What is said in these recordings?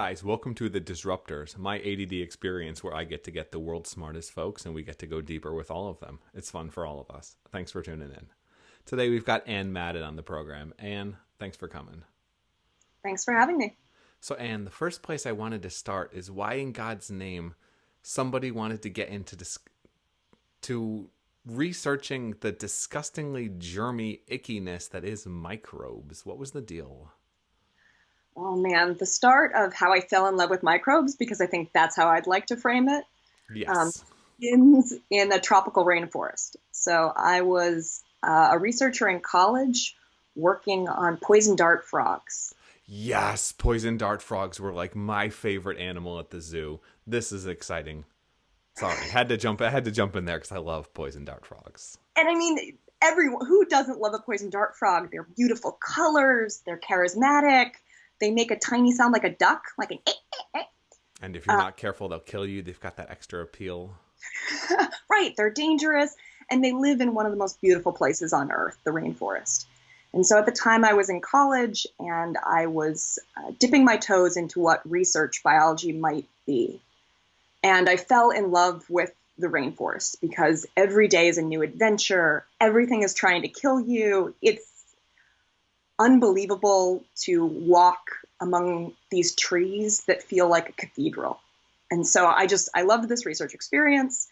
guys, welcome to the Disruptors, my ADD experience where I get to get the world's smartest folks and we get to go deeper with all of them. It's fun for all of us. Thanks for tuning in. Today we've got Ann Madden on the program. Ann, thanks for coming. Thanks for having me. So Ann, the first place I wanted to start is why in God's name somebody wanted to get into to researching the disgustingly germy ickiness that is microbes. What was the deal? Oh man, the start of how I fell in love with microbes, because I think that's how I'd like to frame it, Yes. begins in a tropical rainforest. So I was a researcher in college working on poison dart frogs. Yes, poison dart frogs were like my favorite animal at the zoo. This is exciting. Sorry, I had to jump in there because I love poison dart frogs. And I mean, everyone who doesn't love a poison dart frog? They're beautiful colors, they're charismatic, they make a tiny sound like a duck, like an eh. And if you're not careful, they'll kill you. They've got that extra appeal. Right, they're dangerous, and they live in one of the most beautiful places on Earth, the rainforest. And so at the time I was in college, and I was dipping my toes into what research biology might be. And I fell in love with the rainforest because every day is a new adventure. Everything is trying to kill you. It's unbelievable to walk among these trees that feel like a cathedral. And so I loved this research experience,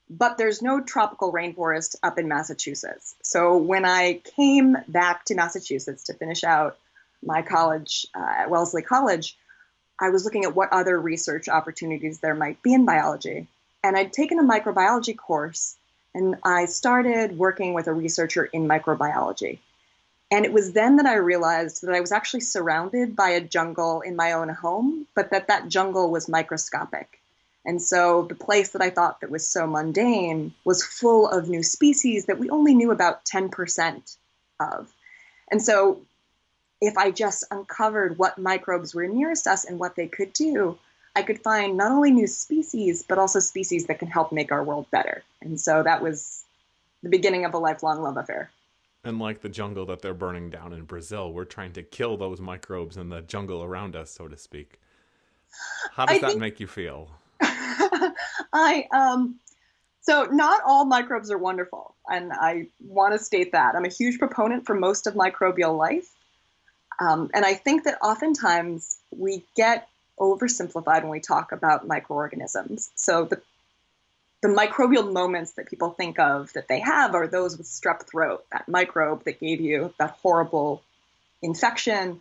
but there's no tropical rainforest up in Massachusetts. So when I came back to Massachusetts to finish out my college at Wellesley College, I was looking at what other research opportunities there might be in biology. And I'd taken a microbiology course, and I started working with a researcher in microbiology. And it was then that I realized that I was actually surrounded by a jungle in my own home, but that jungle was microscopic. And so the place that I thought that was so mundane was full of new species that we only knew about 10% of. And so if I just uncovered what microbes were nearest us and what they could do, I could find not only new species, but also species that can help make our world better. And so that was the beginning of a lifelong love affair. And like the jungle that they're burning down in Brazil, we're trying to kill those microbes in the jungle around us, so to speak. How does that make you feel? So not all microbes are wonderful, and I want to state that. I'm a huge proponent for most of microbial life, and I think that oftentimes we get oversimplified when we talk about microorganisms. So the microbial moments that people think of that they have are those with strep throat, that microbe that gave you that horrible infection,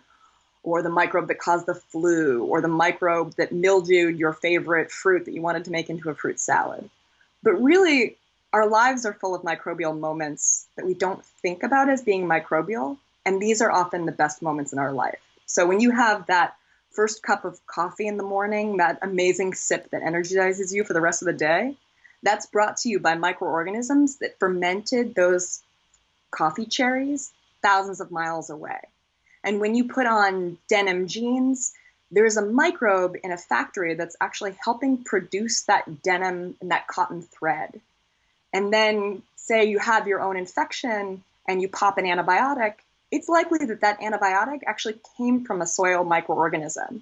or the microbe that caused the flu, or the microbe that mildewed your favorite fruit that you wanted to make into a fruit salad. But really, our lives are full of microbial moments that we don't think about as being microbial, and these are often the best moments in our life. So when you have that first cup of coffee in the morning, that amazing sip that energizes you for the rest of the day, that's brought to you by microorganisms that fermented those coffee cherries thousands of miles away. And when you put on denim jeans, there's a microbe in a factory that's actually helping produce that denim and that cotton thread. And then say you have your own infection and you pop an antibiotic, it's likely that that antibiotic actually came from a soil microorganism.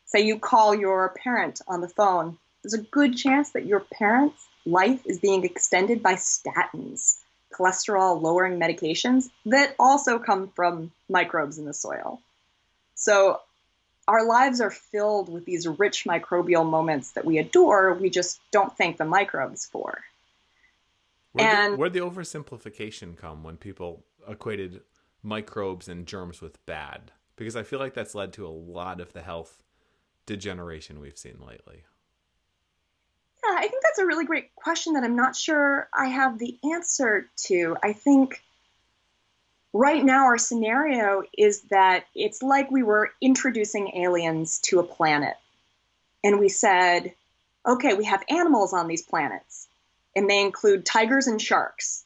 Say you call your parent on the phone, there's a good chance that your parent's life is being extended by statins, cholesterol-lowering medications that also come from microbes in the soil. So our lives are filled with these rich microbial moments that we adore, we just don't thank the microbes for. Where'd the oversimplification come when people equated microbes and germs with bad? Because I feel like that's led to a lot of the health degeneration we've seen lately. Yeah, I think that's a really great question that I'm not sure I have the answer to. I think right now our scenario is that it's like we were introducing aliens to a planet. And we said, okay, we have animals on these planets, and they include tigers and sharks.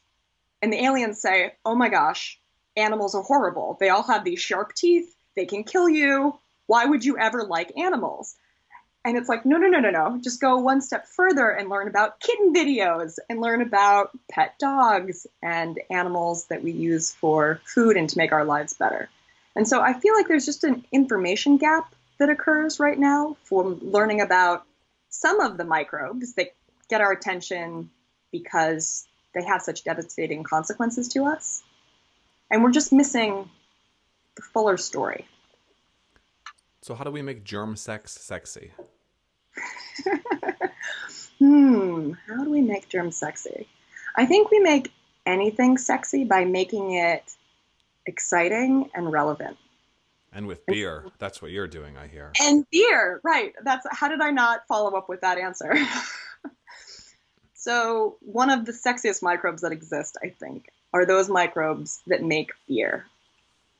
And the aliens say, oh my gosh, animals are horrible. They all have these sharp teeth. They can kill you. Why would you ever like animals? And it's like, no. Just go one step further and learn about kitten videos and learn about pet dogs and animals that we use for food and to make our lives better. And so I feel like there's just an information gap that occurs right now from learning about some of the microbes that get our attention because they have such devastating consequences to us. And we're just missing the fuller story. So how do we make germ sex sexy? How do we make germs sexy? I think we make anything sexy by making it exciting and relevant. And with beer, that's what you're doing, I hear. And beer, right. How did I not follow up with that answer? So one of the sexiest microbes that exist, I think, are those microbes that make beer.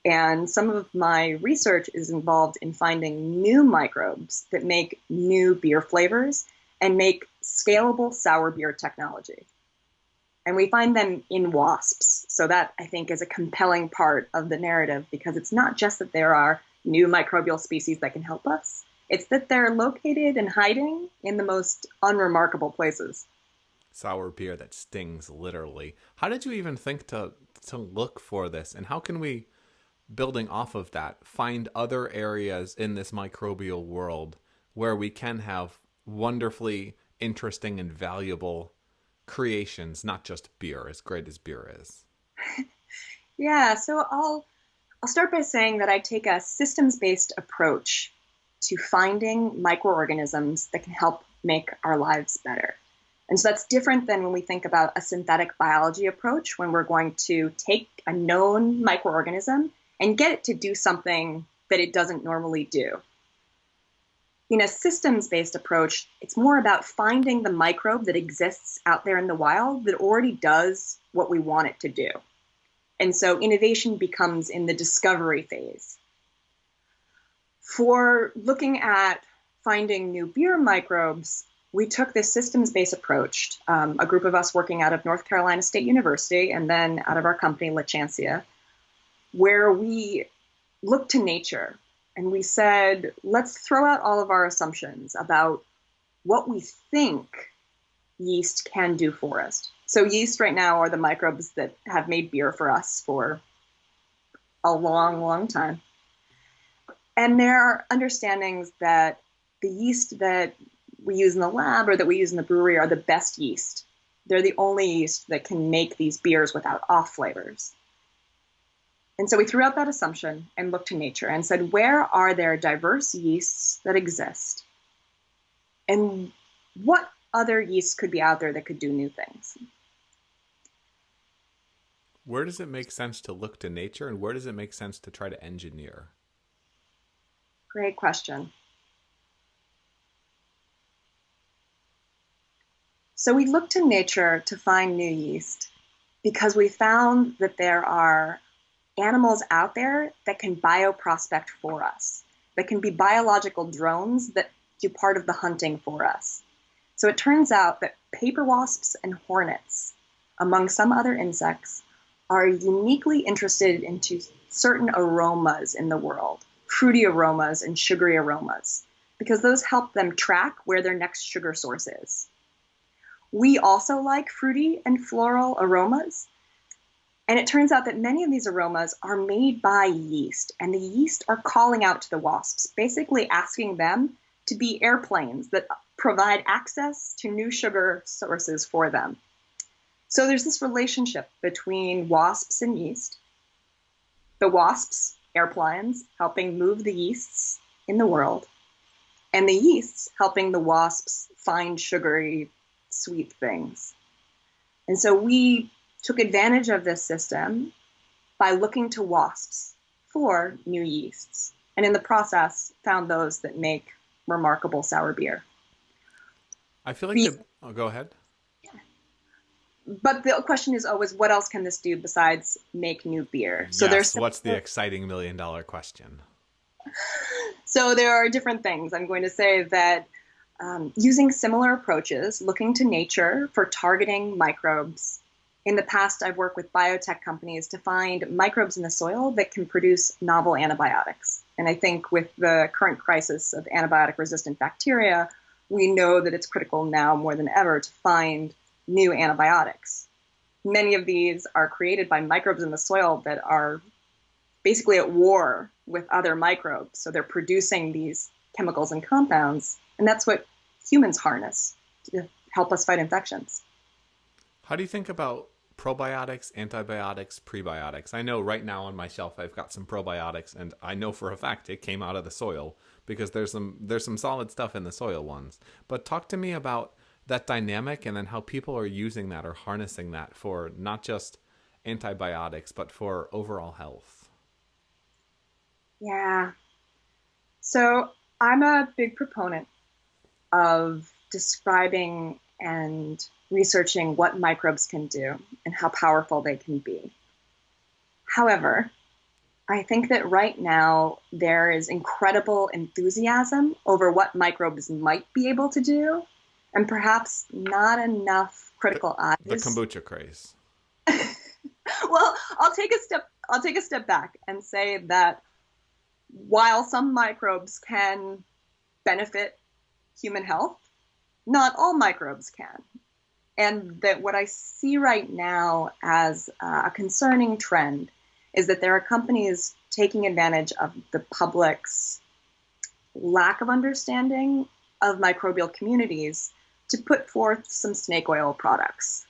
And some of my research is involved in finding new microbes that make new beer flavors and make scalable sour beer technology. And we find them in wasps. So that, I think, is a compelling part of the narrative, because it's not just that there are new microbial species that can help us. It's that they're located and hiding in the most unremarkable places. Sour beer that stings, literally. How did you even think to look for this? And how can we, building off of that, find other areas in this microbial world where we can have wonderfully interesting and valuable creations, not just beer, as great as beer is? Yeah, so I'll start by saying that I take a systems-based approach to finding microorganisms that can help make our lives better. And so that's different than when we think about a synthetic biology approach, when we're going to take a known microorganism and get it to do something that it doesn't normally do. In a systems-based approach, it's more about finding the microbe that exists out there in the wild that already does what we want it to do. And so innovation becomes in the discovery phase. For looking at finding new beer microbes, we took this systems-based approach, a group of us working out of North Carolina State University and then out of our company, Lachancea, where we looked to nature and we said, let's throw out all of our assumptions about what we think yeast can do for us. So yeast right now are the microbes that have made beer for us for a long, long time. And there are understandings that the yeast that we use in the lab or that we use in the brewery are the best yeast. They're the only yeast that can make these beers without off flavors. And so we threw out that assumption and looked to nature and said, where are there diverse yeasts that exist? And what other yeasts could be out there that could do new things? Where does it make sense to look to nature, and where does it make sense to try to engineer? Great question. So we looked to nature to find new yeast because we found that there are animals out there that can bioprospect for us, that can be biological drones that do part of the hunting for us. So it turns out that paper wasps and hornets, among some other insects, are uniquely interested into certain aromas in the world, fruity aromas and sugary aromas, because those help them track where their next sugar source is. We also like fruity and floral aromas. And it turns out that many of these aromas are made by yeast, and the yeast are calling out to the wasps, basically asking them to be airplanes that provide access to new sugar sources for them. So there's this relationship between wasps and yeast. The wasps, airplanes, helping move the yeasts in the world, and the yeasts helping the wasps find sugary, sweet things. And so we took advantage of this system by looking to wasps for new yeasts, and in the process found those that make remarkable sour beer. I feel like go ahead. But the question is always, what else can this do besides make new beer? So yes, what's the exciting $1 million question? So there are different things. I'm going to say that using similar approaches, looking to nature for targeting microbes. In the past, I've worked with biotech companies to find microbes in the soil that can produce novel antibiotics. And I think with the current crisis of antibiotic resistant bacteria, we know that it's critical now more than ever to find new antibiotics. Many of these are created by microbes in the soil that are basically at war with other microbes. So they're producing these chemicals and compounds, and that's what humans harness to help us fight infections. How do you think about probiotics, antibiotics, prebiotics? I know right now on my shelf I've got some probiotics, and I know for a fact it came out of the soil because there's some solid stuff in the soil ones. But talk to me about that dynamic and then how people are using that or harnessing that for not just antibiotics but for overall health. Yeah. So I'm a big proponent of describing and researching what microbes can do and how powerful they can be. However, I think that right now there is incredible enthusiasm over what microbes might be able to do, and perhaps not enough critical The eyes. kombucha craze. Well, I'll take a step back and say that while some microbes can benefit human health, not all microbes can. And that what I see right now as a concerning trend is that there are companies taking advantage of the public's lack of understanding of microbial communities to put forth some snake oil products.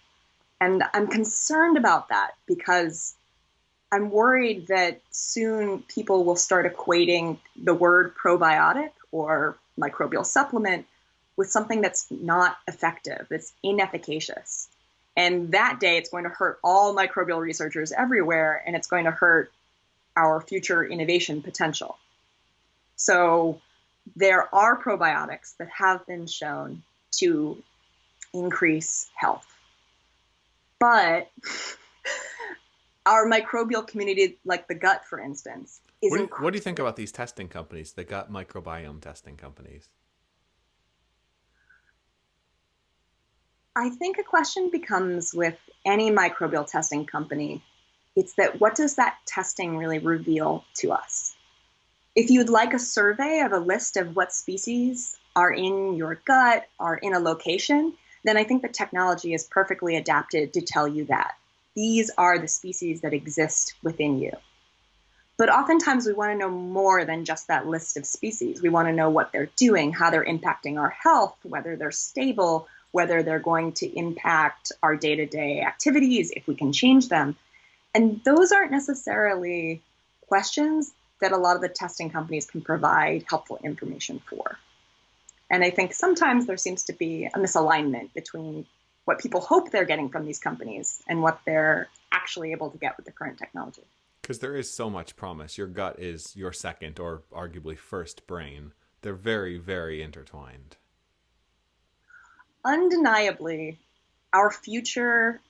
And I'm concerned about that because I'm worried that soon people will start equating the word probiotic or microbial supplement with something that's not effective, that's inefficacious. And that day, it's going to hurt all microbial researchers everywhere, and it's going to hurt our future innovation potential. So there are probiotics that have been shown to increase health. But our microbial community, like the gut, for instance, is What do you think about these testing companies, the gut microbiome testing companies? I think a question becomes with any microbial testing company, it's that what does that testing really reveal to us? If you'd like a survey of a list of what species are in your gut, are in a location, then I think the technology is perfectly adapted to tell you that. These are the species that exist within you. But oftentimes we want to know more than just that list of species. We want to know what they're doing, how they're impacting our health, whether they're stable, whether they're going to impact our day-to-day activities, if we can change them. And those aren't necessarily questions that a lot of the testing companies can provide helpful information for. And I think sometimes there seems to be a misalignment between what people hope they're getting from these companies and what they're actually able to get with the current technology. Because there is so much promise. Your gut is your second or arguably first brain. They're very, very intertwined. Undeniably, our future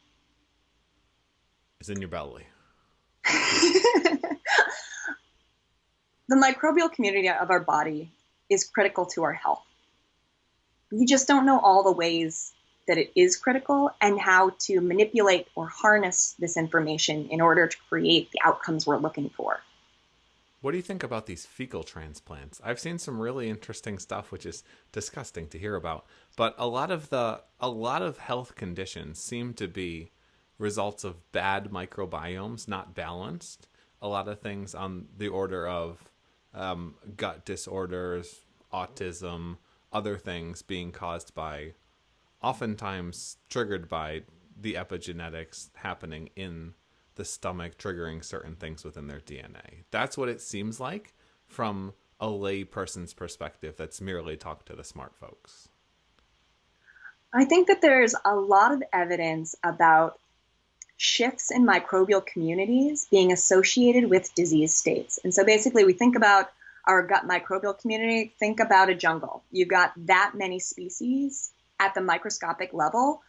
Is in your belly. the microbial community of our body is critical to our health. We just don't know all the ways that it is critical and how to manipulate or harness this information in order to create the outcomes we're looking for. What do you think about these fecal transplants? I've seen some really interesting stuff, which is disgusting to hear about. But a lot of health conditions seem to be results of bad microbiomes, not balanced. A lot of things on the order of gut disorders, autism, other things being caused by, oftentimes triggered by the epigenetics happening in the stomach, triggering certain things within their DNA. That's what it seems like from a lay person's perspective that's merely talked to the smart folks. I think that there's a lot of evidence about shifts in microbial communities being associated with disease states. And so basically we think about our gut microbial community, think about a jungle. You've got that many species at the microscopic level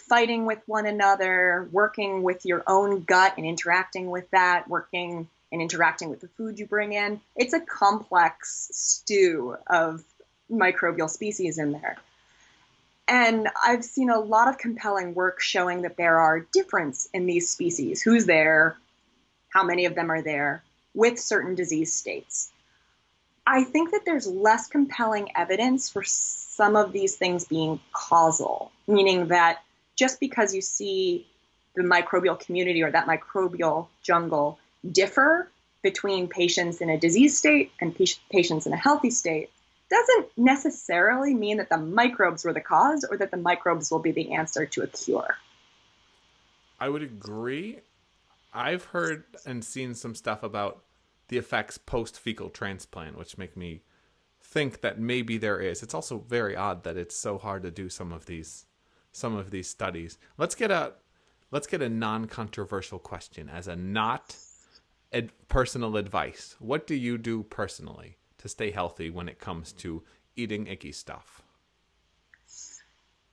fighting with one another, working with your own gut and interacting with that, working and interacting with the food you bring in. It's a complex stew of microbial species in there. And I've seen a lot of compelling work showing that there are differences in these species, who's there, how many of them are there, with certain disease states. I think that there's less compelling evidence for some of these things being causal, meaning that just because you see the microbial community or that microbial jungle differ between patients in a disease state and patients in a healthy state doesn't necessarily mean that the microbes were the cause or that the microbes will be the answer to a cure. I would agree. I've heard and seen some stuff about the effects post-fecal transplant, which make me think that maybe there is. It's also very odd that it's so hard to do some of these studies. Let's get a non-controversial question as a not personal advice. What do you do personally to stay healthy when it comes to eating icky stuff?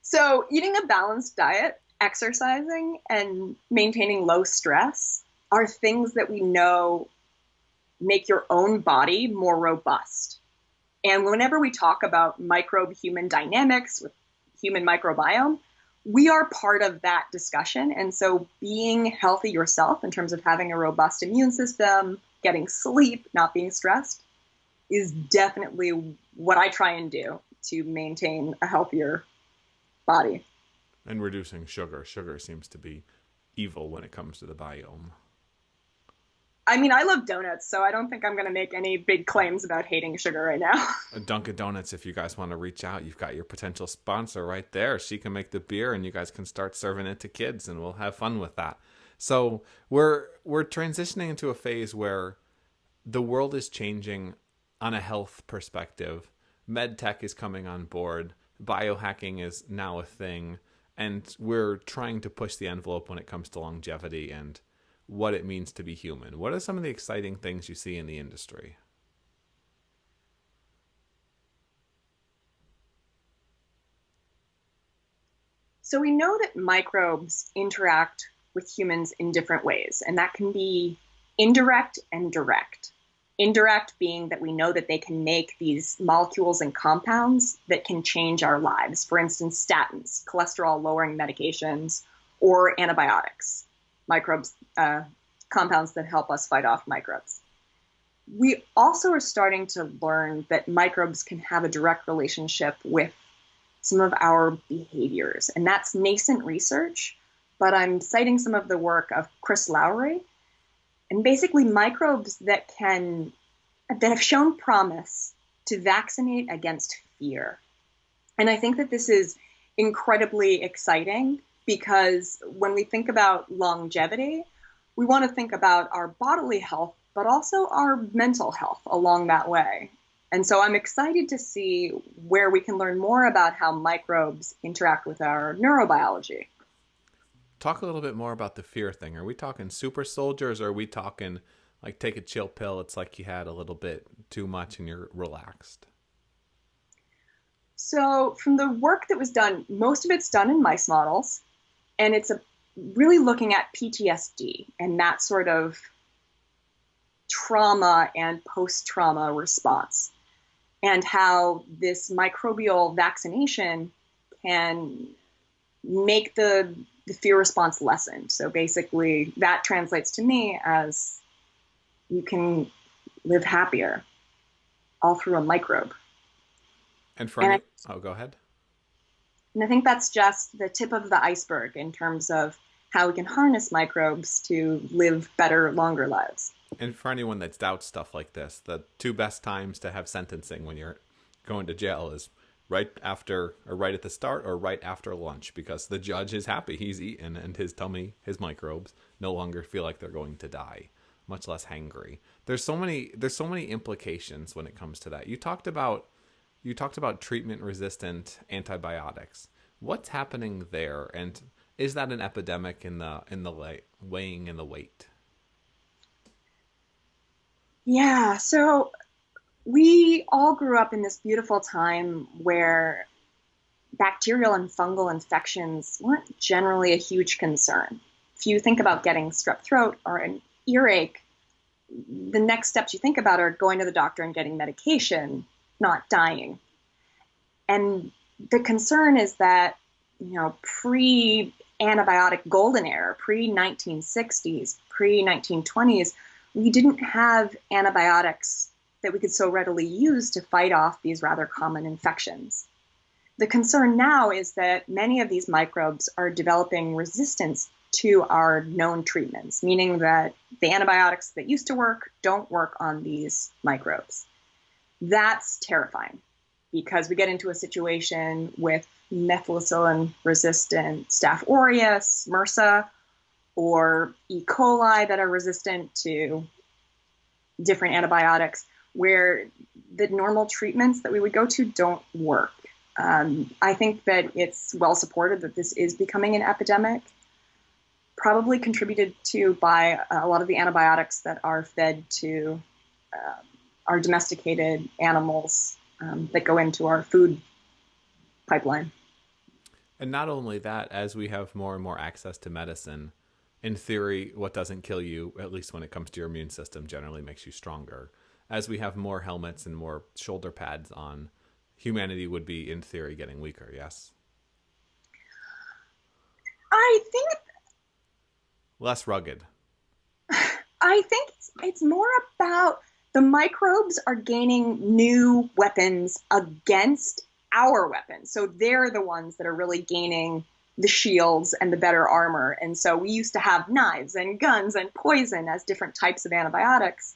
So, eating a balanced diet, exercising, and maintaining low stress are things that we know make your own body more robust. And whenever we talk about microbe-human dynamics with human microbiome, we are part of that discussion. And so being healthy yourself in terms of having a robust immune system, getting sleep, not being stressed, is definitely what I try and do to maintain a healthier body. And reducing sugar. Sugar seems to be evil when it comes to the biome. I mean, I love donuts, so I don't think I'm going to make any big claims about hating sugar right now. Dunkin' Donuts, if you guys want to reach out, you've got your potential sponsor right there. She can make the beer and you guys can start serving it to kids and we'll have fun with that. So we're transitioning into a phase where the world is changing on a health perspective. MedTech is coming on board. Biohacking is now a thing. And we're trying to push the envelope when it comes to longevity and what it means to be human. What are some of the exciting things you see in the industry? So we know that microbes interact with humans in different ways, and that can be indirect and direct. Indirect being that we know that they can make these molecules and compounds that can change our lives. For instance, statins, cholesterol-lowering medications, or antibiotics, microbes, compounds that help us fight off microbes. We also are starting to learn that microbes can have a direct relationship with some of our behaviors, and that's nascent research, but I'm citing some of the work of Chris Lowry, and basically microbes that have shown promise to vaccinate against fear. And I think that this is incredibly exciting because when we think about longevity, we want to think about our bodily health, but also our mental health along that way. And so I'm excited to see where we can learn more about how microbes interact with our neurobiology. Talk a little bit more about the fear thing. Are we talking super soldiers or are we talking like take a chill pill? It's like you had a little bit too much and you're relaxed. So from the work that was done, most of it's done in mice models, and it's really looking at PTSD and that sort of trauma and post-trauma response, and how this microbial vaccination can make the fear response lessen. So basically, that translates to me as you can live happier all through a microbe. And for any, go ahead. And I think that's just the tip of the iceberg in terms of how we can harness microbes to live better, longer lives. And for anyone that doubts stuff like this, the two best times to have sentencing when you're going to jail is right after or right at the start or right after lunch, because the judge is happy he's eaten and his tummy, his microbes no longer feel like they're going to die, much less hangry. There's so many implications when it comes to that. You talked about treatment resistant antibiotics. What's happening there, and is that an epidemic in the weighing in the weight? Yeah, so we all grew up in this beautiful time where bacterial and fungal infections weren't generally a huge concern. If you think about getting strep throat or an earache, the next steps you think about are going to the doctor and getting medication, not dying. And the concern is that, pre-antibiotic golden era, pre-1960s, pre-1920s, we didn't have antibiotics that we could so readily use to fight off these rather common infections. The concern now is that many of these microbes are developing resistance to our known treatments, meaning that the antibiotics that used to work don't work on these microbes. That's terrifying because we get into a situation with methicillin-resistant Staph aureus, MRSA, or E. coli that are resistant to different antibiotics, where the normal treatments that we would go to don't work. I think that it's well supported that this is becoming an epidemic, probably contributed to by a lot of the antibiotics that are fed to our domesticated animals that go into our food pipeline. And not only that, as we have more and more access to medicine, in theory, what doesn't kill you, at least when it comes to your immune system, generally makes you stronger. As we have more helmets and more shoulder pads on, humanity would be, in theory, getting weaker, yes? I think... Less rugged. I think it's more about the microbes are gaining new weapons against our weapons. So they're the ones that are really gaining the shields and the better armor. And so we used to have knives and guns and poison as different types of antibiotics.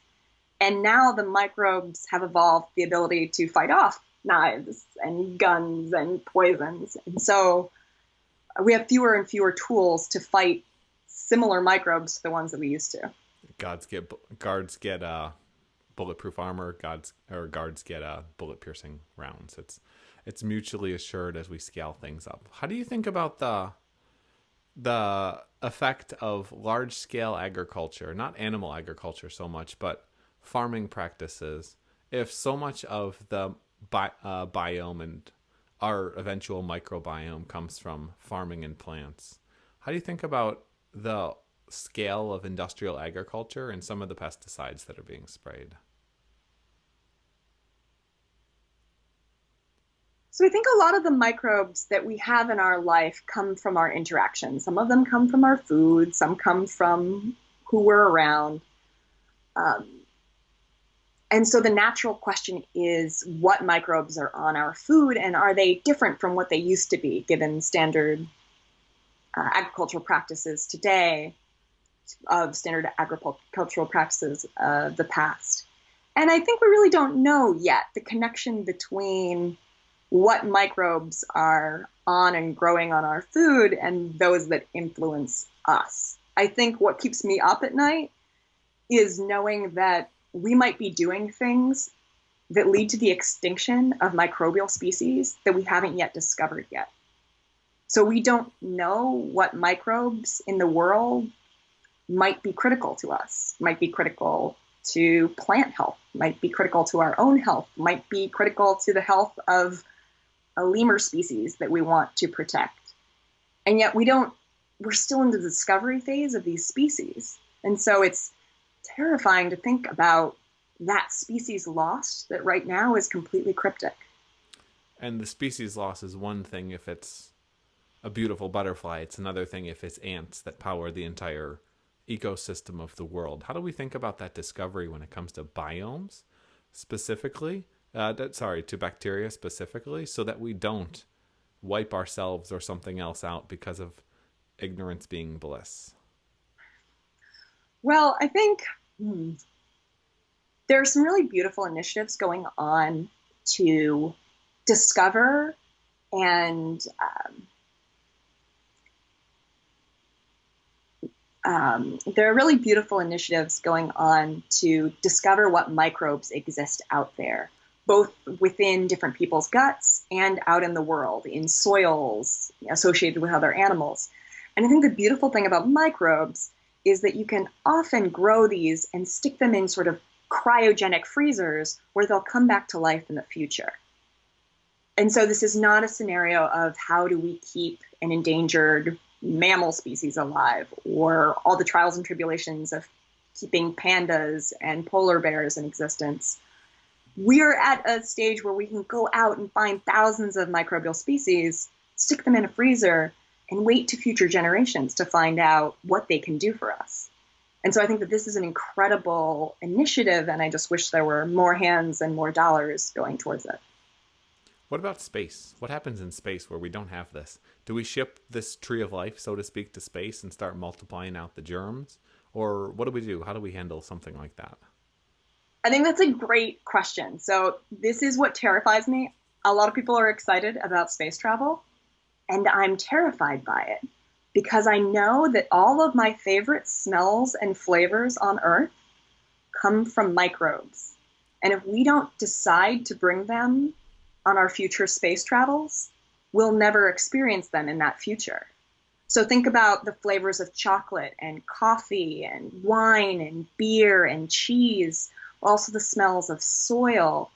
And now the microbes have evolved the ability to fight off knives and guns and poisons. And so we have fewer and fewer tools to fight similar microbes to the ones that we used to. Guards get bulletproof armor. Guards get bullet-piercing rounds. It's mutually assured as we scale things up. How do you think about the effect of large-scale agriculture, not animal agriculture so much, but farming practices, if so much of the biome and our eventual microbiome comes from farming and plants? How do you think about the scale of industrial agriculture and some of the pesticides that are being sprayed? So I think a lot of the microbes that we have in our life come from our interactions. Some of them come from our food, some come from who we're around. And so the natural question is, what microbes are on our food, and are they different from what they used to be, given standard agricultural practices today of standard agricultural practices of the past? And I think we really don't know yet the connection between what microbes are on and growing on our food and those that influence us. I think what keeps me up at night is knowing that we might be doing things that lead to the extinction of microbial species that we haven't yet discovered yet. So we don't know what microbes in the world might be critical to us, might be critical to plant health, might be critical to our own health, might be critical to the health of a lemur species that we want to protect. And yet we're still in the discovery phase of these species. And so it's terrifying to think about that species lost that right now is completely cryptic. And the species loss is one thing if it's a beautiful butterfly. It's another thing if it's ants that power the entire ecosystem of the world. How do we think about that discovery when it comes to biomes specifically? To bacteria specifically, so that we don't wipe ourselves or something else out because of ignorance being bliss? Well, I think there are some really beautiful initiatives going on to discover and there are really beautiful initiatives going on to discover what microbes exist out there, both within different people's guts and out in the world, in soils associated with other animals. And I think the beautiful thing about microbes is that you can often grow these and stick them in sort of cryogenic freezers where they'll come back to life in the future. And so this is not a scenario of how do we keep an endangered mammal species alive, or all the trials and tribulations of keeping pandas and polar bears in existence. We're at a stage where we can go out and find thousands of microbial species, stick them in a freezer, and wait to future generations to find out what they can do for us. And so I think that this is an incredible initiative, and I just wish there were more hands and more dollars going towards it. What about space? What happens in space where we don't have this? Do we ship this tree of life, so to speak, to space and start multiplying out the germs? Or what do we do? How do we handle something like that? I think that's a great question. So, this is what terrifies me. A lot of people are excited about space travel, and I'm terrified by it because I know that all of my favorite smells and flavors on Earth come from microbes. And if we don't decide to bring them on our future space travels, we'll never experience them in that future. So think about the flavors of chocolate and coffee and wine and beer and cheese, also the smells of soil.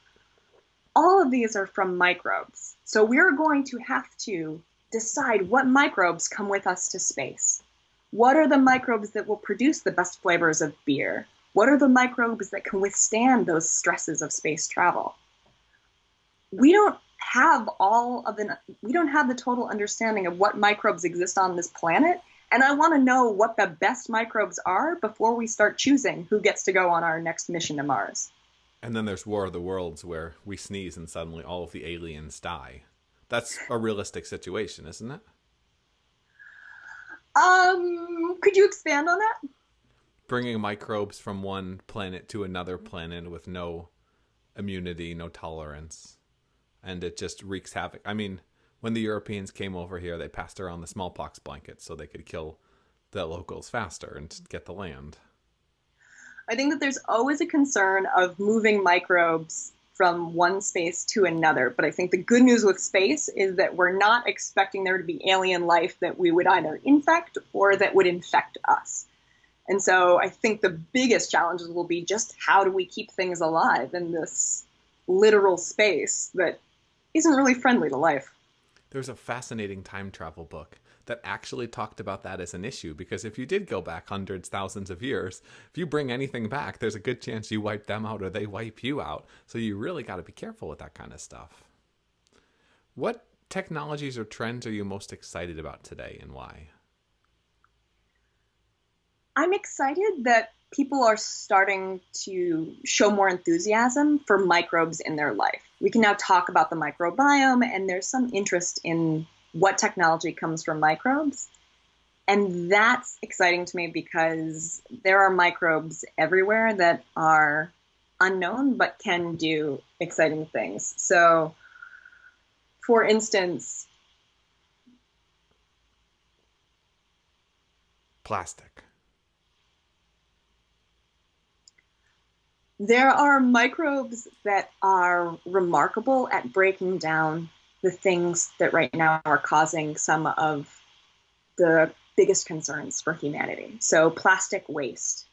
All of these are from microbes. So we're going to have to decide what microbes come with us to space. What are the microbes that will produce the best flavors of beer? What are the microbes that can withstand those stresses of space travel? We don't have the total understanding of what microbes exist on this planet. And I want to know what the best microbes are before we start choosing who gets to go on our next mission to Mars. And then there's War of the Worlds, where we sneeze and suddenly all of the aliens die. That's a realistic situation, isn't it? Could you expand on that? Bringing microbes from one planet to another planet with no immunity, no tolerance. And it just wreaks havoc. I mean, when the Europeans came over here, they passed around the smallpox blankets so they could kill the locals faster and get the land. I think that there's always a concern of moving microbes from one space to another. But I think the good news with space is that we're not expecting there to be alien life that we would either infect or that would infect us. And so I think the biggest challenges will be just how do we keep things alive in this literal space that isn't really friendly to life. There's a fascinating time travel book that actually talked about that as an issue, because if you did go back hundreds, thousands of years, if you bring anything back, there's a good chance you wipe them out or they wipe you out. So you really got to be careful with that kind of stuff. What technologies or trends are you most excited about today, and why? I'm excited that people are starting to show more enthusiasm for microbes in their life. We can now talk about the microbiome, and there's some interest in what technology comes from microbes. And that's exciting to me because there are microbes everywhere that are unknown but can do exciting things. So, for instance, Plastic. there are microbes that are remarkable at breaking down the things that right now are causing some of the biggest concerns for humanity. So plastic waste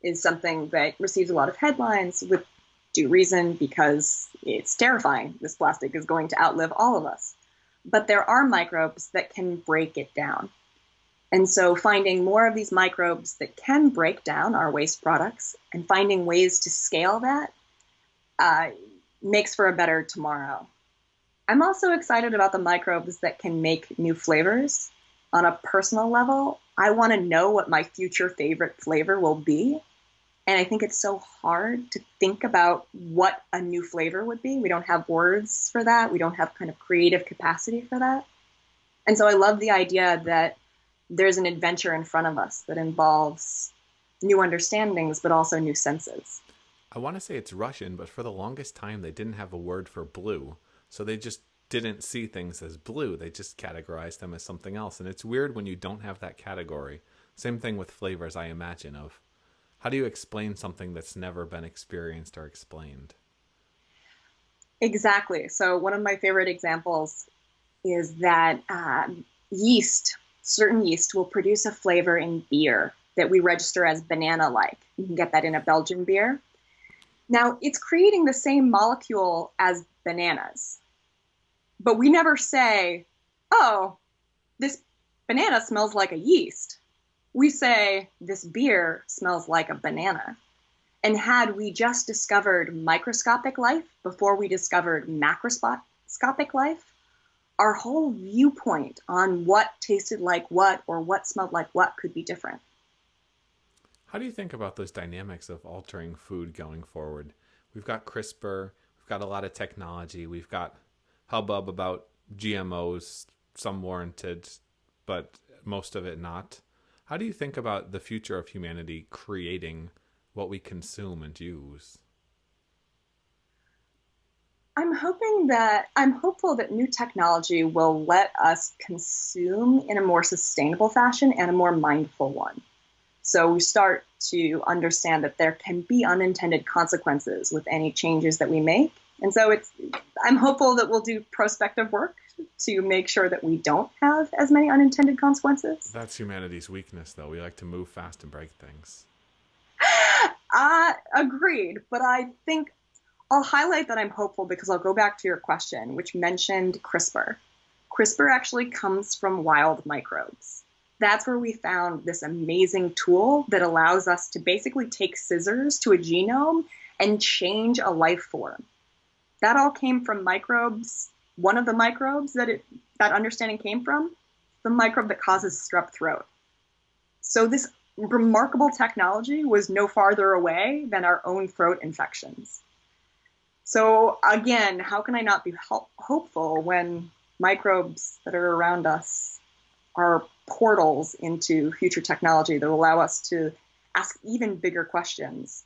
is something that receives a lot of headlines with due reason because it's terrifying. This plastic is going to outlive all of us. But there are microbes that can break it down. And so finding more of these microbes that can break down our waste products and finding ways to scale that makes for a better tomorrow. I'm also excited about the microbes that can make new flavors. On a personal level, I want to know what my future favorite flavor will be. And I think it's so hard to think about what a new flavor would be. We don't have words for that. We don't have kind of creative capacity for that. And so I love the idea that there's an adventure in front of us that involves new understandings, but also new senses. I want to say it's Russian, but for the longest time they didn't have a word for blue. So they just didn't see things as blue. They just categorized them as something else. And it's weird when you don't have that category. Same thing with flavors, I imagine, of how do you explain something that's never been experienced or explained? Exactly. So one of my favorite examples is that certain yeast will produce a flavor in beer that we register as banana-like. You can get that in a Belgian beer. Now, it's creating the same molecule as bananas. But we never say, oh, this banana smells like a yeast. We say, this beer smells like a banana. And had we just discovered microscopic life before we discovered macroscopic life, our whole viewpoint on what tasted like what or what smelled like what could be different. How do you think about those dynamics of altering food going forward? We've got CRISPR, we've got a lot of technology, we've got hubbub about GMOs some warranted, but most of it not. How do you think about the future of humanity creating what we consume and use? I'm hopeful that new technology will let us consume in a more sustainable fashion and a more mindful one. So we start to understand that there can be unintended consequences with any changes that we make. And so I'm hopeful that we'll do prospective work to make sure that we don't have as many unintended consequences. That's humanity's weakness, though. We like to move fast and break things. Agreed. But I think I'll highlight that I'm hopeful because I'll go back to your question, which mentioned CRISPR. CRISPR actually comes from wild microbes. That's where we found this amazing tool that allows us to basically take scissors to a genome and change a life form. That all came from microbes. One of the microbes that understanding came from, the microbe that causes strep throat. So this remarkable technology was no farther away than our own throat infections. So again, how can I not be hopeful when microbes that are around us are portals into future technology that allow us to ask even bigger questions?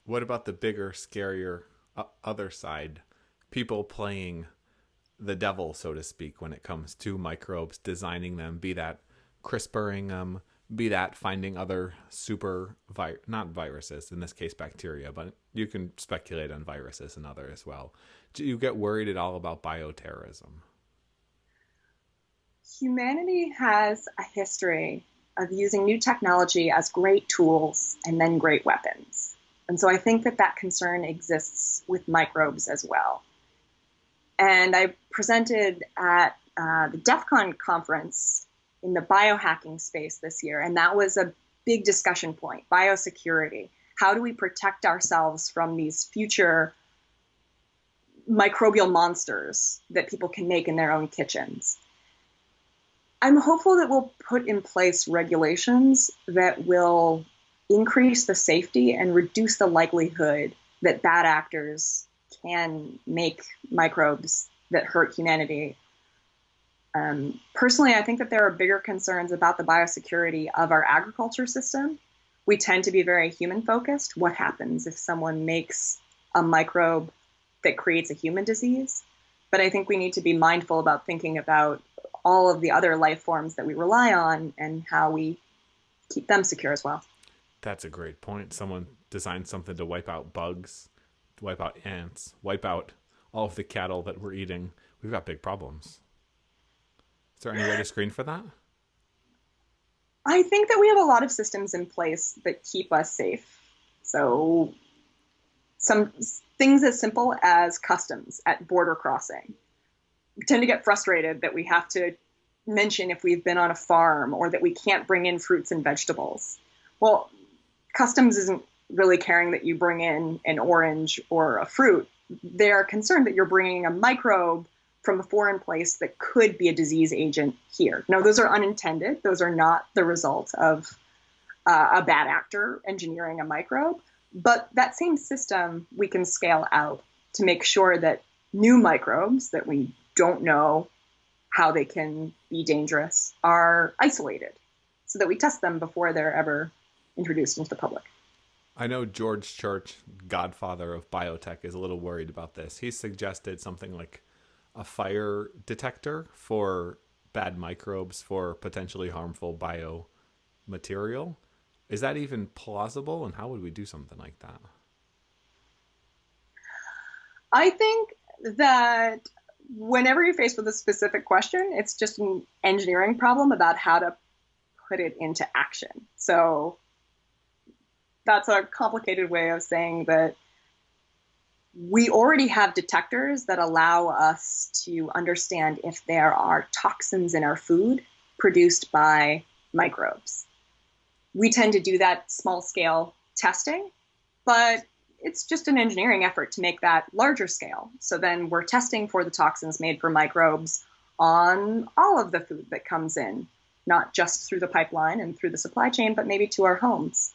What about the bigger, scarier other side? People playing the devil, so to speak, when it comes to microbes, designing them, be that CRISPRing them, be that finding other not viruses, in this case bacteria, but you can speculate on viruses and other as well. Do you get worried at all about bioterrorism? Humanity has a history of using new technology as great tools and then great weapons. And so I think that concern exists with microbes as well. And I presented at the DEF CON conference in the biohacking space this year, and that was a big discussion point, biosecurity. How do we protect ourselves from these future microbial monsters that people can make in their own kitchens? I'm hopeful that we'll put in place regulations that will increase the safety and reduce the likelihood that bad actors can make microbes that hurt humanity. Personally, I think that there are bigger concerns about the biosecurity of our agriculture system. We tend to be very human-focused. What happens if someone makes a microbe that creates a human disease? But I think we need to be mindful about thinking about all of the other life forms that we rely on and how we keep them secure as well. That's a great point. Someone designed something to wipe out bugs, to wipe out ants, wipe out all of the cattle that we're eating. We've got big problems. Is there any way to screen for that? I think that we have a lot of systems in place that keep us safe. So some things as simple as customs at border crossing. We tend to get frustrated that we have to mention if we've been on a farm or that we can't bring in fruits and vegetables. Well, customs isn't really caring that you bring in an orange or a fruit. They're concerned that you're bringing a microbe from a foreign place that could be a disease agent here. Now, those are unintended. Those are not the result of a bad actor engineering a microbe. But that same system we can scale out to make sure that new microbes that we don't know how they can be dangerous are isolated so that we test them before they're ever introduced into the public. I know George Church, godfather of biotech, is a little worried about this. He suggested something like a fire detector for bad microbes for potentially harmful biomaterial. Is that even plausible, and how would we do something like that? I think that whenever you're faced with a specific question, it's just an engineering problem about how to put it into action. So that's a complicated way of saying that we already have detectors that allow us to understand if there are toxins in our food produced by microbes. We tend to do that small scale testing, but it's just an engineering effort to make that larger scale. So then we're testing for the toxins made for microbes on all of the food that comes in, not just through the pipeline and through the supply chain, but maybe to our homes.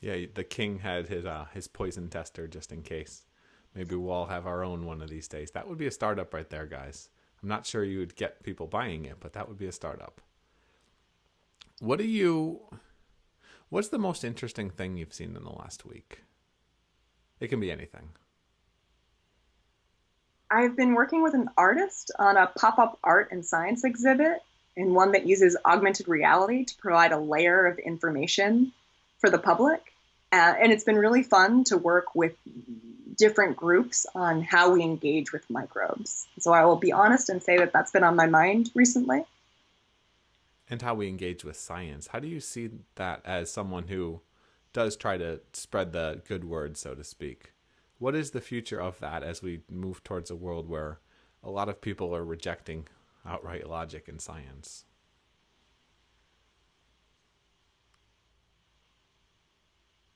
Yeah, the king had his poison tester just in case. Maybe we'll all have our own one of these days. That would be a startup right there, guys. I'm not sure you would get people buying it, but that would be a startup. What's the most interesting thing you've seen in the last week? It can be anything. I've been working with an artist on a pop-up art and science exhibit, and one that uses augmented reality to provide a layer of information for the public. And it's been really fun to work with different groups on how we engage with microbes. So I will be honest and say that that's been on my mind recently. And how we engage with science. How do you see that as someone who does try to spread the good word, so to speak? What is the future of that as we move towards a world where a lot of people are rejecting outright logic in science?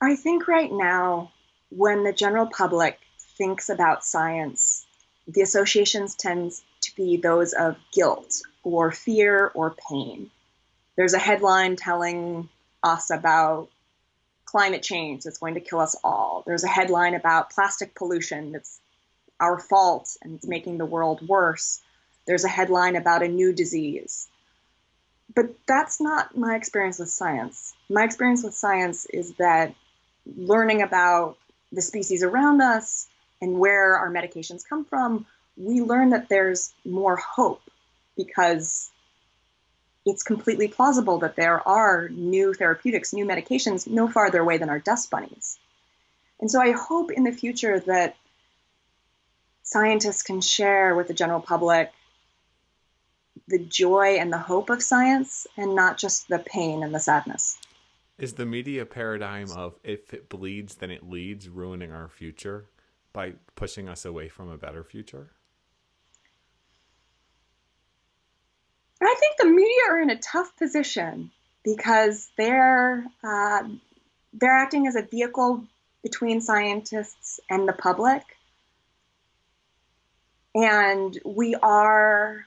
I think right now, when the general public thinks about science, the associations tend to be those of guilt or fear or pain. There's a headline telling us about climate change that's going to kill us all. There's a headline about plastic pollution that's our fault and it's making the world worse. There's a headline about a new disease. But that's not my experience with science. My experience with science is that learning about the species around us and where our medications come from, we learn that there's more hope because it's completely plausible that there are new therapeutics, new medications no farther away than our dust bunnies. And so I hope in the future that scientists can share with the general public the joy and the hope of science and not just the pain and the sadness. Is the media paradigm of if it bleeds, then it leads ruining our future by pushing us away from a better future? I think the media are in a tough position because they're acting as a vehicle between scientists and the public. And we are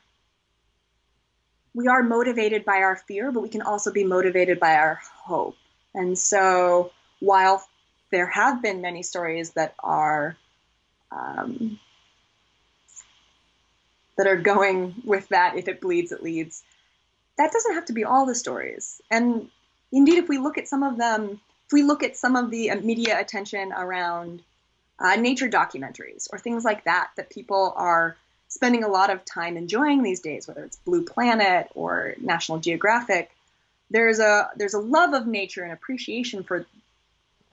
motivated by our fear, but we can also be motivated by our hope. And so while there have been many stories that are going with that, if it bleeds, it leads, that doesn't have to be all the stories. And indeed, if we look at some of them, if we look at some of the media attention around nature documentaries or things like that, that people are spending a lot of time enjoying these days, whether it's Blue Planet or National Geographic, there's a love of nature and appreciation for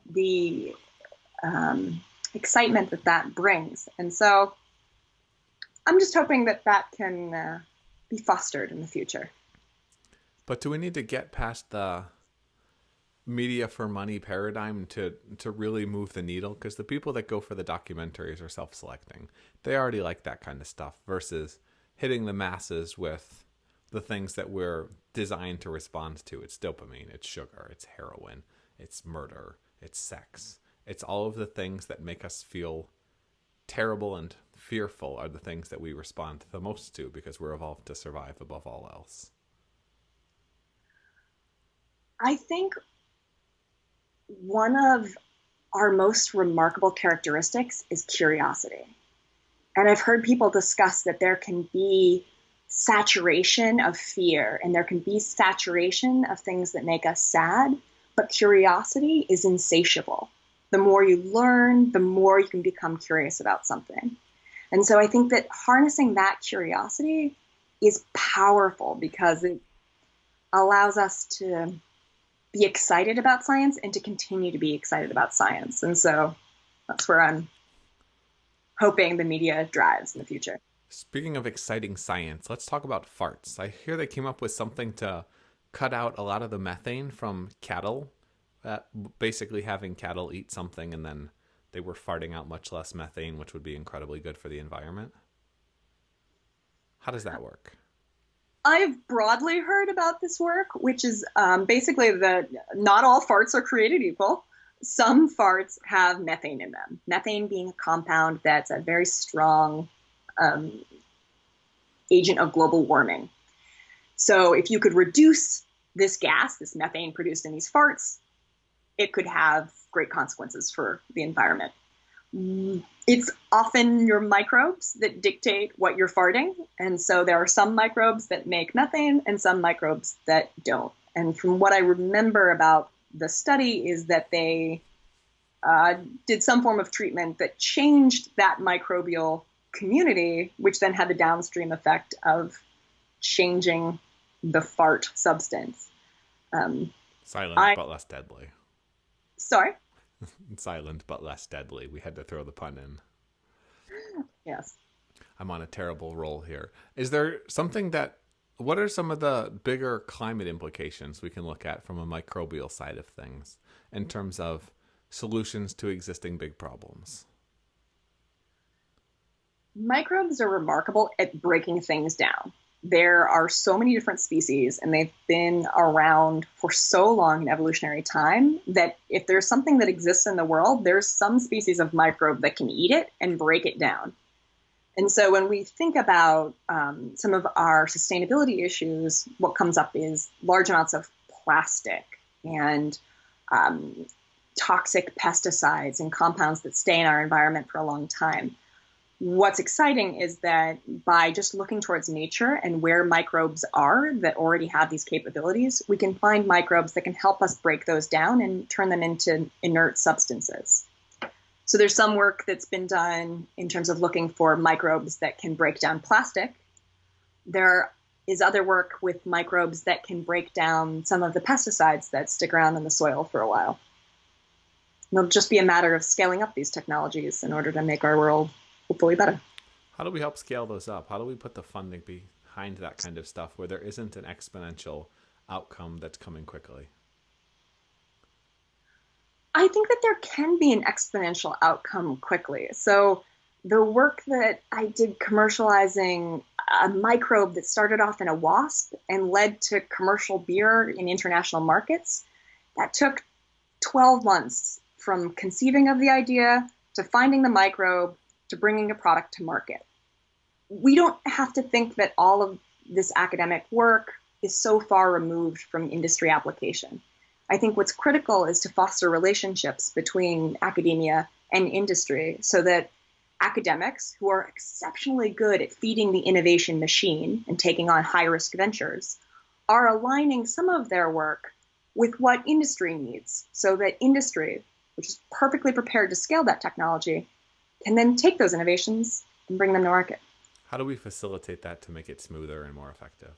the excitement that brings. And so I'm just hoping that can be fostered in the future. But do we need to get past the media for money paradigm to really move the needle? Because the people that go for the documentaries are self-selecting. They already like that kind of stuff versus hitting the masses with the things that we're designed to respond to. It's dopamine, it's sugar, it's heroin, it's murder, it's sex. It's all of the things that make us feel terrible and fearful are the things that we respond the most to because we're evolved to survive above all else. I think one of our most remarkable characteristics is curiosity. And I've heard people discuss that there can be saturation of fear and there can be saturation of things that make us sad, but curiosity is insatiable. The more you learn, the more you can become curious about something. And so I think that harnessing that curiosity is powerful because it allows us to be excited about science and to continue to be excited about science. And so that's where I'm hoping the media drives in the future. Speaking of exciting science, let's talk about farts. I hear they came up with something to cut out a lot of the methane from cattle, basically having cattle eat something and then they were farting out much less methane, which would be incredibly good for the environment. How does that work? I've broadly heard about this work, which is basically that not all farts are created equal. Some farts have methane in them. Methane being a compound that's a very strong agent of global warming. So if you could reduce this gas, this methane produced in these farts, it could have great consequences for the environment. It's often your microbes that dictate what you're farting. And so there are some microbes that make methane and some microbes that don't. And from what I remember about the study is that they did some form of treatment that changed that microbial community, which then had the downstream effect of changing the fart substance. Silent but less deadly. Sorry? Silent but less deadly. We had to throw the pun in. Yes. I'm on a terrible roll here. Is there something what are some of the bigger climate implications we can look at from a microbial side of things in terms of solutions to existing big problems? Microbes are remarkable at breaking things down. There are so many different species, and they've been around for so long in evolutionary time that if there's something that exists in the world, there's some species of microbe that can eat it and break it down. And so when we think about some of our sustainability issues, what comes up is large amounts of plastic and toxic pesticides and compounds that stay in our environment for a long time. What's exciting is that by just looking towards nature and where microbes are that already have these capabilities, we can find microbes that can help us break those down and turn them into inert substances. So there's some work that's been done in terms of looking for microbes that can break down plastic. There is other work with microbes that can break down some of the pesticides that stick around in the soil for a while. And it'll just be a matter of scaling up these technologies in order to make our world hopefully better. How do we help scale those up? How do we put the funding behind that kind of stuff where there isn't an exponential outcome that's coming quickly? I think that there can be an exponential outcome quickly. So the work that I did commercializing a microbe that started off in a wasp and led to commercial beer in international markets, that took 12 months from conceiving of the idea to finding the microbe to bringing a product to market. We don't have to think that all of this academic work is so far removed from industry application. I think what's critical is to foster relationships between academia and industry so that academics who are exceptionally good at feeding the innovation machine and taking on high-risk ventures are aligning some of their work with what industry needs so that industry, which is perfectly prepared to scale that technology, can then take those innovations and bring them to market. How do we facilitate that to make it smoother and more effective?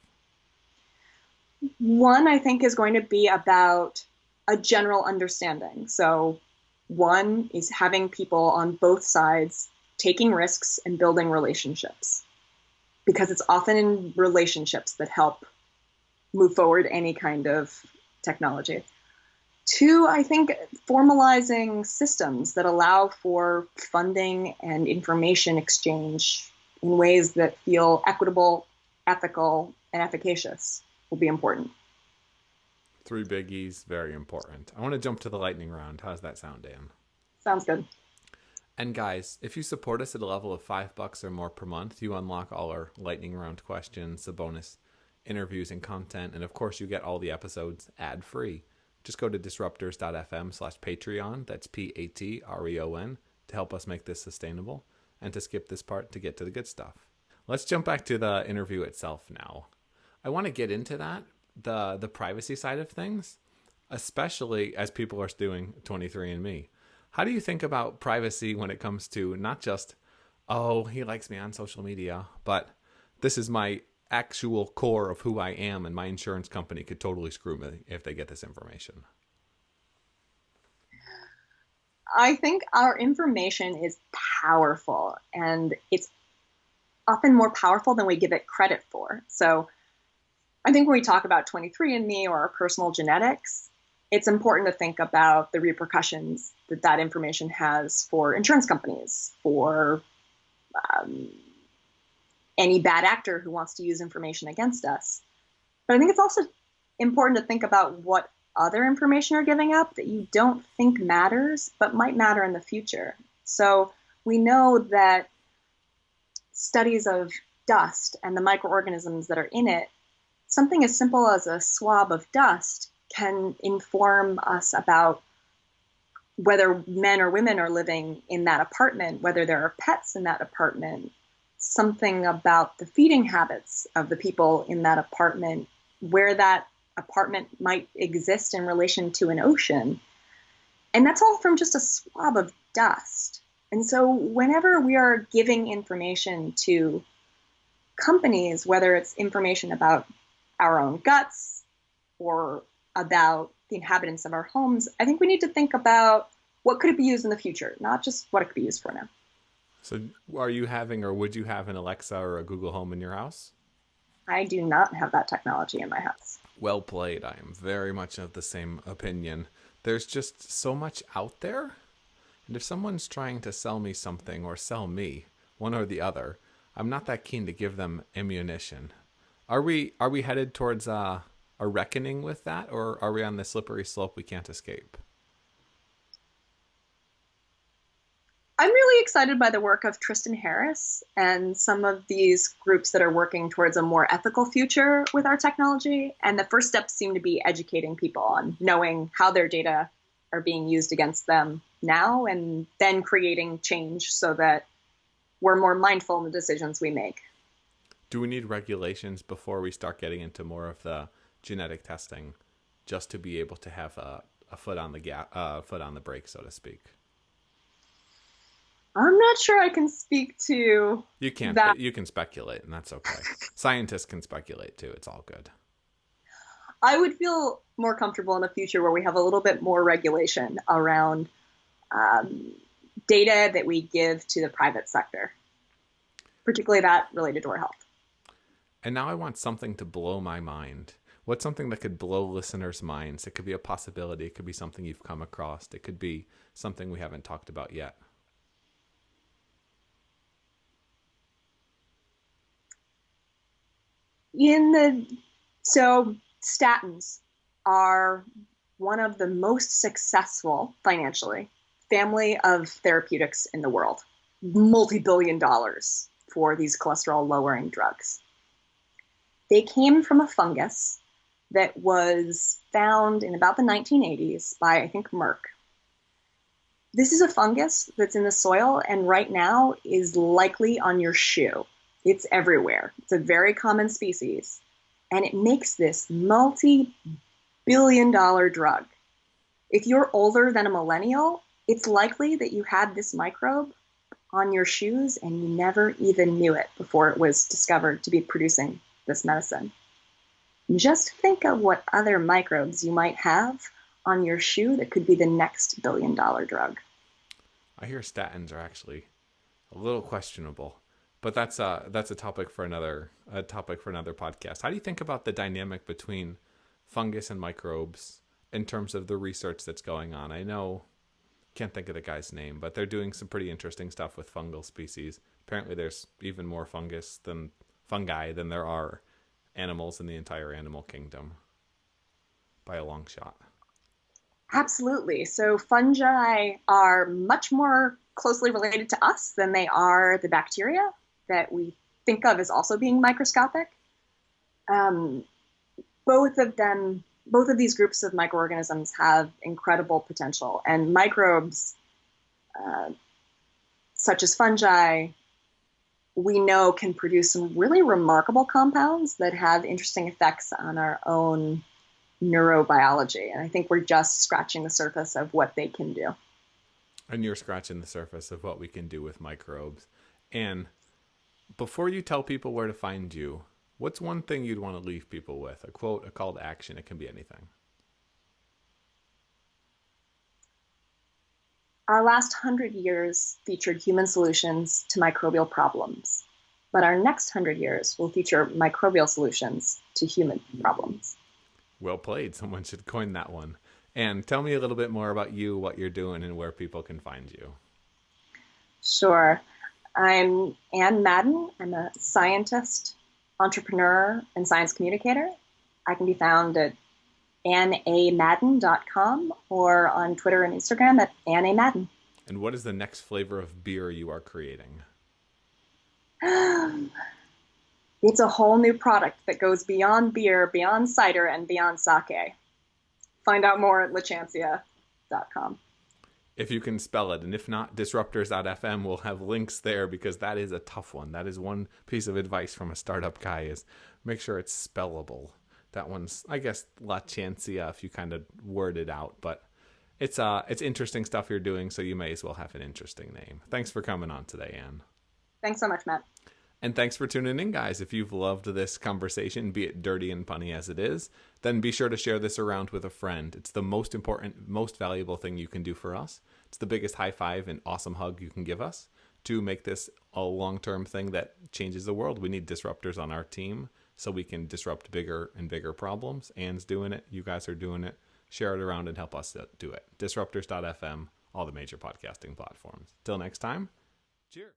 One, I think, is going to be about a general understanding. So one is having people on both sides taking risks and building relationships, because it's often in relationships that help move forward any kind of technology. Two, I think formalizing systems that allow for funding and information exchange in ways that feel equitable, ethical, and efficacious will be important. 3 biggies, very important. I want to jump to the lightning round. How's that sound, Dan? Sounds good. And guys, if you support us at a level of $5 or more per month, you unlock all our lightning round questions, the bonus interviews and content, and of course you get all the episodes ad-free. Just go to disruptors.fm/Patreon, that's Patreon, to help us make this sustainable, and to skip this part to get to the good stuff. Let's jump back to the interview itself now. I want to get into that, the privacy side of things, especially as people are doing 23andMe. How do you think about privacy when it comes to not just, oh, he likes me on social media, but this is my actual core of who I am, and my insurance company could totally screw me if they get this information? I think our information is powerful, and it's often more powerful than we give it credit for. So I think when we talk about 23andMe or our personal genetics, it's important to think about the repercussions that that information has for insurance companies, for any bad actor who wants to use information against us. But I think it's also important to think about what other information you're giving up that you don't think matters, but might matter in the future. So we know that studies of dust and the microorganisms that are in it, something as simple as a swab of dust can inform us about whether men or women are living in that apartment, whether there are pets in that apartment, something about the feeding habits of the people in that apartment, where that apartment might exist in relation to an ocean. And that's all from just a swab of dust. And so whenever we are giving information to companies, whether it's information about our own guts or about the inhabitants of our homes, I think we need to think about what could it be used in the future, not just what it could be used for now. So are you having, or would you have, an Alexa or a Google Home in your house? I do not have that technology in my house. Well played. I am very much of the same opinion. There's just so much out there. And if someone's trying to sell me something, or sell me, one or the other, I'm not that keen to give them ammunition. Are we headed towards a reckoning with that, or are we on the slippery slope we can't escape? I'm really excited by the work of Tristan Harris and some of these groups that are working towards a more ethical future with our technology. And the first steps seem to be educating people on knowing how their data are being used against them now, and then creating change so that we're more mindful in the decisions we make. Do we need regulations before we start getting into more of the genetic testing, just to be able to have a foot on the foot on the brake, so to speak? I'm not sure I can speak to You can't. that. You can speculate, and that's okay. Scientists can speculate too. It's all good. I would feel more comfortable in a future where we have a little bit more regulation around data that we give to the private sector, particularly that related to our health. And now I want something to blow my mind. What's something that could blow listeners' minds? It could be a possibility. It could be something you've come across. It could be something we haven't talked about yet. So statins are one of the most successful financially family of therapeutics in the world. Multi-billion dollars for these cholesterol lowering drugs. They came from a fungus that was found in about the 1980s by, I think, Merck. This is a fungus that's in the soil and right now is likely on your shoe. It's everywhere. It's a very common species. And it makes this multi-billion-dollar drug. If you're older than a millennial, it's likely that you had this microbe on your shoes and you never even knew it before it was discovered to be producing this medicine. Just think of what other microbes you might have on your shoe that could be the next billion-dollar drug. I hear statins are actually a little questionable, but that's a topic for another podcast. How do you think about the dynamic between fungus and microbes in terms of the research that's going on? I know, can't think of the guy's name, but they're doing some pretty interesting stuff with fungal species. Apparently, there's even more fungi than there are animals in the entire animal kingdom, by a long shot. Absolutely. So fungi are much more closely related to us than they are the bacteria that we think of as also being microscopic. Both of these groups of microorganisms have incredible potential, and microbes, such as fungi, we know can produce some really remarkable compounds that have interesting effects on our own neurobiology. And I think we're just scratching the surface of what they can do. And you're scratching the surface of what we can do with microbes. And before you tell people where to find you, what's one thing you'd want to leave people with? A quote, a call to action. It can be anything. Our last 100 years featured human solutions to microbial problems, but our next 100 years will feature microbial solutions to human problems. Well played. Someone should coin that one. And tell me a little bit more about you, what you're doing, and where people can find you. Sure. I'm Ann Madden. I'm a scientist, entrepreneur, and science communicator. I can be found at annamadden.com or on Twitter and Instagram at annamadden. And what is the next flavor of beer you are creating? It's a whole new product that goes beyond beer, beyond cider, and beyond sake. Find out more at Lachancea.com. if you can spell it. And if not, disruptors.fm will have links there, because that is a tough one. That is one piece of advice from a startup guy, is make sure it's spellable. That one's, I guess, Lachancea if you kind of word it out. But it's interesting stuff you're doing, so you may as well have an interesting name. Thanks for coming on today, Anne. Thanks so much, Matt. And thanks for tuning in, guys. If you've loved this conversation, be it dirty and punny as it is, then be sure to share this around with a friend. It's the most important, most valuable thing you can do for us. It's the biggest high five and awesome hug you can give us to make this a long-term thing that changes the world. We need disruptors on our team so we can disrupt bigger and bigger problems. Anne's doing it. You guys are doing it. Share it around and help us do it. Disruptors.fm, all the major podcasting platforms. Till next time, cheers.